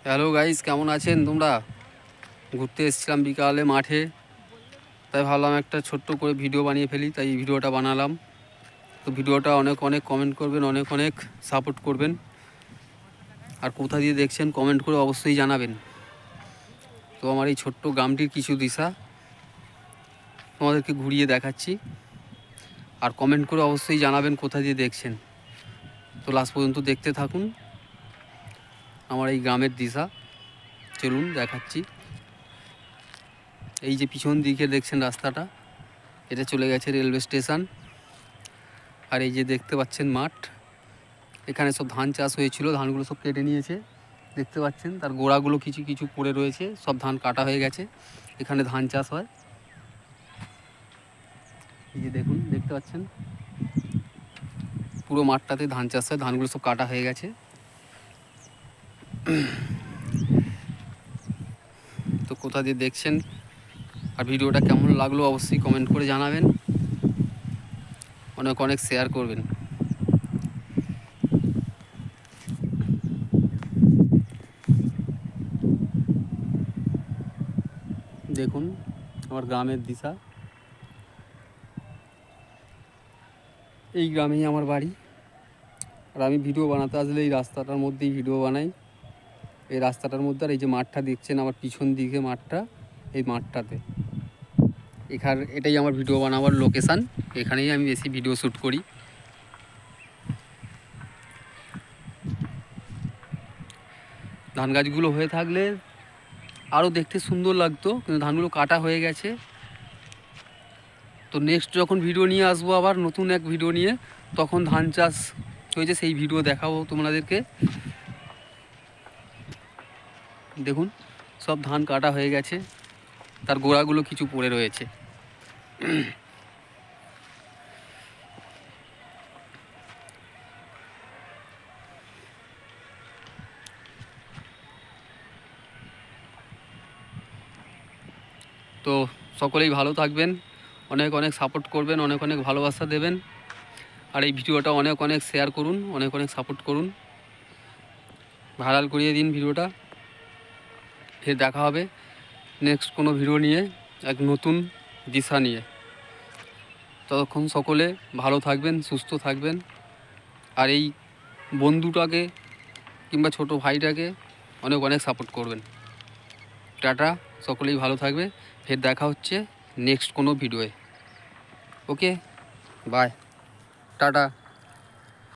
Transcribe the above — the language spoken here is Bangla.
হ্যালো গাইস, কেমন আছেন তোমরা? ঘুরতে এসেছিলাম বিকালে মাঠে, তাই ভাবলাম একটা ছোট্ট করে ভিডিও বানিয়ে ফেলি, তাই এই ভিডিওটা বানালাম। তো ভিডিওটা অনেক অনেক কমেন্ট করবেন, অনেক অনেক সাপোর্ট করবেন। আর কোথা দিয়ে দেখছেন কমেন্ট করে অবশ্যই জানাবেন। তো আমার এই ছোট্ট গ্রামটির কিছু দিশা তোমাদেরকে ঘুরিয়ে দেখাচ্ছি, আর কমেন্ট করে অবশ্যই জানাবেন কোথা দিয়ে দেখছেন। তো লাস্ট পর্যন্ত দেখতে থাকুন আমার এই গ্রামের দিশা। চলুন দেখাচ্ছি। এই যে পিছন দিকে দেখছেন রাস্তাটা, এটা চলে গেছে রেলওয়ে স্টেশন। আর এই যে দেখতে পাচ্ছেন মাঠ, এখানে সব ধান চাষ হয়েছিল, ধানগুলো সব কেটে নিয়েছে। দেখতে পাচ্ছেন তার গোড়াগুলো কিছু কিছু পড়ে রয়েছে, সব ধান কাটা হয়ে গেছে। এখানে ধান চাষ হয়, এই যে দেখুন, দেখতে পাচ্ছেন পুরো মাঠটাতে ধান চাষ হয়। ধানগুলো সব কাটা হয়ে গেছে। তো কোথা দিয়ে দেখছেন আর ভিডিওটা কেমন লাগলো অবশ্যই কমেন্ট করে জানাবেন, অনেক অনেক শেয়ার করবেন। দেখুন আমার গ্রামের দিশা। এই গ্রামেই আমার বাড়ি। আর আমি ভিডিও বানাতে আসলে এই রাস্তাটার মধ্যেই ভিডিও বানাই। এই রাস্তাটার মধ্যে, আর এই যে মাঠটা দেখছেন আমার পিছন দিকে মাঠটা, এই মাঠটাতে এটাই আমার ভিডিও বানাবার লোকেশান। এখানেই আমি বেশি ভিডিও শ্যুট করি। ধান গাছগুলো হয়ে থাকলে আরও দেখতে সুন্দর লাগতো, কিন্তু ধানগুলো কাটা হয়ে গেছে। তো নেক্সট যখন ভিডিও নিয়ে আসবো, আবার নতুন এক ভিডিও নিয়ে, তখন ধান চাষ হয়েছে সেই ভিডিও দেখাবো তোমাদেরকে। দেখুন সব ধান কাটা হয়ে গেছে, তার গোড়াগুলো কিছু পড়ে রয়েছে। তো সকলেই ভালো থাকবেন, অনেক অনেক সাপোর্ট করবেন, অনেক অনেক ভালোবাসা দেবেন। আর এই ভিডিওটা অনেক অনেক শেয়ার করুন, অনেক অনেক সাপোর্ট করুন, ভাইরাল করিয়ে দিন ভিডিওটা। ফের দেখা হবে নেক্সট কোনো ভিডিও নিয়ে, এক নতুন দিশা নিয়ে। ততক্ষণ সকলে ভালো থাকবেন, সুস্থ থাকবেন। আর এই বন্ধুটাকে কিংবা ছোট ভাইটাকে অনেক অনেক সাপোর্ট করবেন। টাটা, সকলেই ভালো থাকবে। ফের দেখা হচ্ছে নেক্সট কোনো ভিডিওয়ে। ওকে, বাই, টাটা।